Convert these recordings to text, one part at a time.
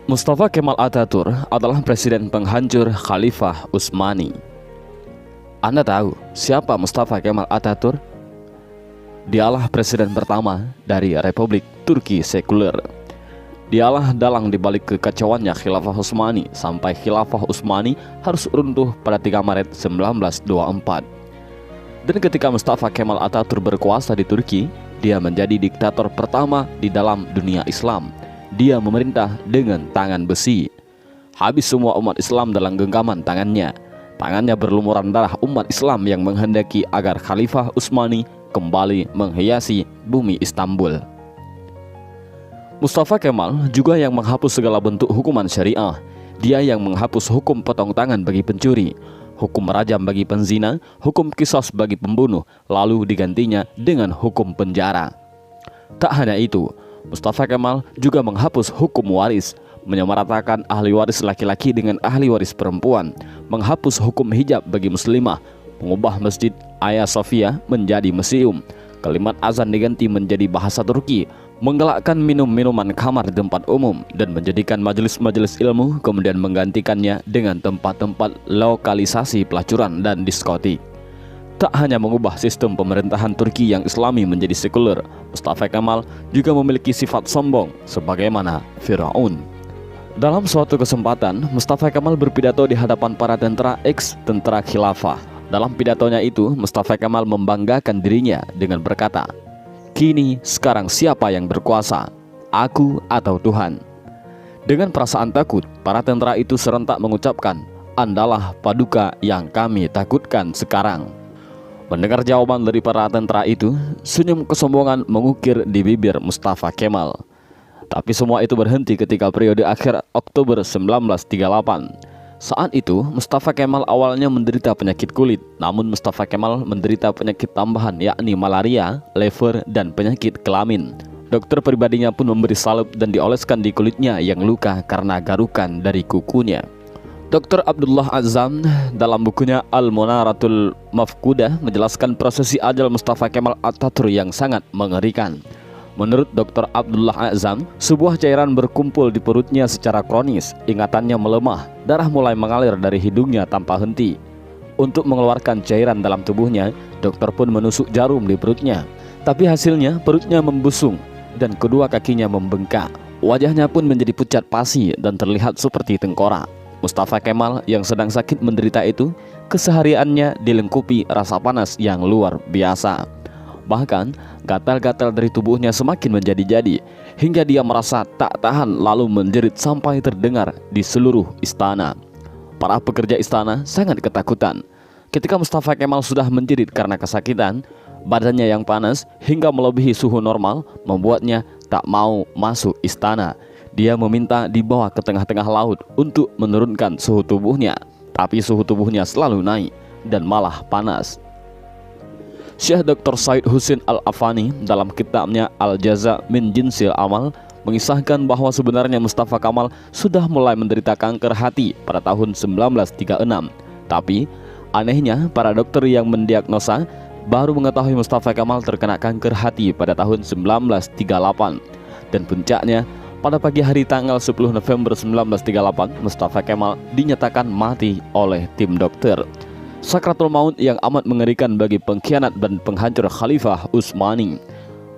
Mustafa Kemal Atatürk adalah presiden penghancur Khalifah Utsmani. Anda tahu siapa Mustafa Kemal Atatürk? Dialah presiden pertama dari Republik Turki sekuler. Dialah dalang dibalik kekacauannya Khilafah Utsmani sampai Khilafah Utsmani harus runtuh pada 3 Maret 1924. Dan ketika Mustafa Kemal Atatürk berkuasa di Turki, dia menjadi diktator pertama di dalam dunia Islam. Dia memerintah dengan tangan besi. Habis semua umat Islam dalam genggaman tangannya. Tangannya berlumuran darah umat Islam yang menghendaki agar Khalifah Utsmani kembali menghiasi bumi Istanbul. Mustafa Kemal juga yang menghapus segala bentuk hukuman syariah. Dia yang menghapus hukum potong tangan bagi pencuri, hukum rajam bagi penzina, hukum qisas bagi pembunuh, lalu digantinya dengan hukum penjara. Tak hanya itu, Mustafa Kemal juga menghapus hukum waris, menyamaratakan ahli waris laki-laki dengan ahli waris perempuan, menghapus hukum hijab bagi muslimah, mengubah Masjid Hagia Sophia menjadi museum, kalimat azan diganti menjadi bahasa Turki, menggalakkan minum-minuman khamar di tempat umum, dan menjadikan majelis-majelis ilmu kemudian menggantikannya dengan tempat-tempat lokalisasi pelacuran dan diskotik. Tak hanya mengubah sistem pemerintahan Turki yang Islami menjadi sekuler, Mustafa Kemal juga memiliki sifat sombong sebagaimana Firaun. Dalam suatu kesempatan, Mustafa Kemal berpidato di hadapan para tentara ex-tentara khilafah. Dalam pidatonya itu, Mustafa Kemal membanggakan dirinya dengan berkata, "Kini sekarang siapa yang berkuasa, aku atau Tuhan?" Dengan perasaan takut, para tentara itu serentak mengucapkan, "Andalah paduka yang kami takutkan sekarang." Mendengar jawaban dari para tentara itu, senyum kesombongan mengukir di bibir Mustafa Kemal. Tapi semua itu berhenti ketika periode akhir Oktober 1938. Saat itu, Mustafa Kemal awalnya menderita penyakit kulit, namun Mustafa Kemal menderita penyakit tambahan yakni malaria, lever, dan penyakit kelamin. Dokter pribadinya pun memberi salep dan dioleskan di kulitnya yang luka karena garukan dari kukunya. Dr. Abdullah Azzam dalam bukunya Al-Munaratul Mafkudah menjelaskan prosesi ajal Mustafa Kemal Atatürk yang sangat mengerikan. Menurut Dr. Abdullah Azzam, sebuah cairan berkumpul di perutnya secara kronis, ingatannya melemah, darah mulai mengalir dari hidungnya tanpa henti. Untuk mengeluarkan cairan dalam tubuhnya, dokter pun menusuk jarum di perutnya. Tapi hasilnya perutnya membusung dan kedua kakinya membengkak. Wajahnya pun menjadi pucat pasi dan terlihat seperti tengkorak. Mustafa Kemal yang sedang sakit menderita itu, kesehariannya dilengkupi rasa panas yang luar biasa. Bahkan, gatal-gatal dari tubuhnya semakin menjadi-jadi, hingga dia merasa tak tahan lalu menjerit sampai terdengar di seluruh istana. Para pekerja istana sangat ketakutan. Ketika Mustafa Kemal sudah menjerit karena kesakitan, badannya yang panas hingga melebihi suhu normal membuatnya tak mau masuk istana. Dia meminta dibawa ke tengah-tengah laut untuk menurunkan suhu tubuhnya, tapi suhu tubuhnya selalu naik dan malah panas. Syekh Dr. Said Husin Al-Afani dalam kitabnya Al-Jaza min Jinsil Amal mengisahkan bahwa sebenarnya Mustafa Kemal sudah mulai menderita kanker hati pada tahun 1936. Tapi anehnya para dokter yang mendiagnosa baru mengetahui Mustafa Kemal terkena kanker hati pada tahun 1938. Dan puncaknya, pada pagi hari tanggal 10 November 1938, Mustafa Kemal dinyatakan mati oleh tim dokter. Sakratul maut yang amat mengerikan bagi pengkhianat dan penghancur Khalifah Utsmani.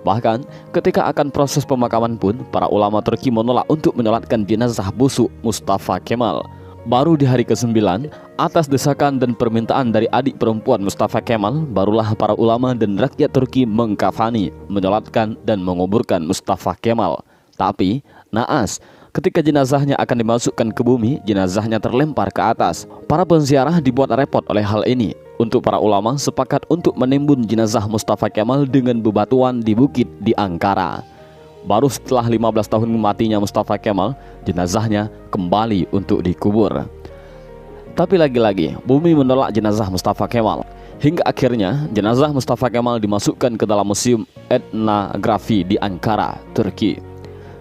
Bahkan ketika akan proses pemakaman pun, para ulama Turki menolak untuk menyolatkan jenazah busuk Mustafa Kemal. Baru di hari ke-9, atas desakan dan permintaan dari adik perempuan Mustafa Kemal, barulah para ulama dan rakyat Turki mengkafani, menyolatkan dan menguburkan Mustafa Kemal. Tapi naas, ketika jenazahnya akan dimasukkan ke bumi, jenazahnya terlempar ke atas. Para penziarah dibuat repot oleh hal ini. Untuk para ulama sepakat untuk menimbun jenazah Mustafa Kemal dengan bebatuan di bukit di Ankara. Baru setelah 15 tahun matinya Mustafa Kemal, jenazahnya kembali untuk dikubur. Tapi lagi-lagi, bumi menolak jenazah Mustafa Kemal. Hingga akhirnya jenazah Mustafa Kemal dimasukkan ke dalam Museum Etnografi di Ankara, Turki.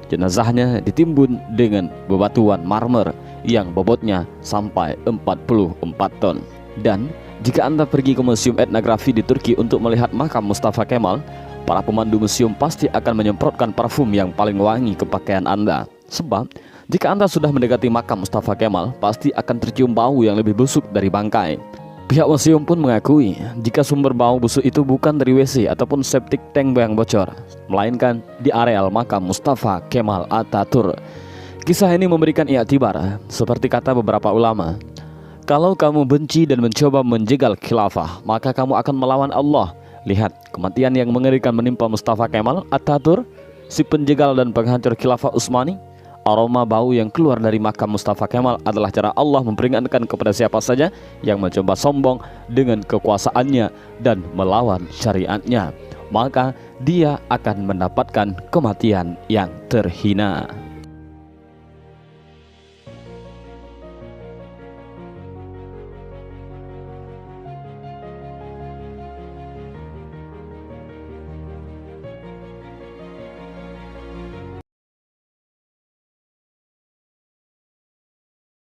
Jenazahnya ditimbun dengan bebatuan marmer yang bobotnya sampai 44 ton. Dan jika Anda pergi ke Museum Etnografi di Turki untuk melihat makam Mustafa Kemal, para pemandu museum pasti akan menyemprotkan parfum yang paling wangi ke pakaian Anda. Sebab Jika Anda sudah mendekati makam Mustafa Kemal, pasti akan tercium bau yang lebih busuk dari bangkai. Pihak museum pun mengakui jika sumber bau busuk itu bukan dari WC ataupun septic tank yang bocor, melainkan di areal makam Mustafa Kemal Atatürk. Kisah ini memberikan i'tibar, seperti kata beberapa ulama, kalau kamu benci dan mencoba menjegal khilafah, maka kamu akan melawan Allah. Lihat kematian yang mengerikan menimpa Mustafa Kemal Atatürk, si penjegal dan penghancur khilafah Utsmani. Aroma bau yang keluar dari makam Mustafa Kemal adalah cara Allah memperingatkan kepada siapa saja yang mencoba sombong dengan kekuasaannya dan melawan syariatnya, maka dia akan mendapatkan kematian yang terhina.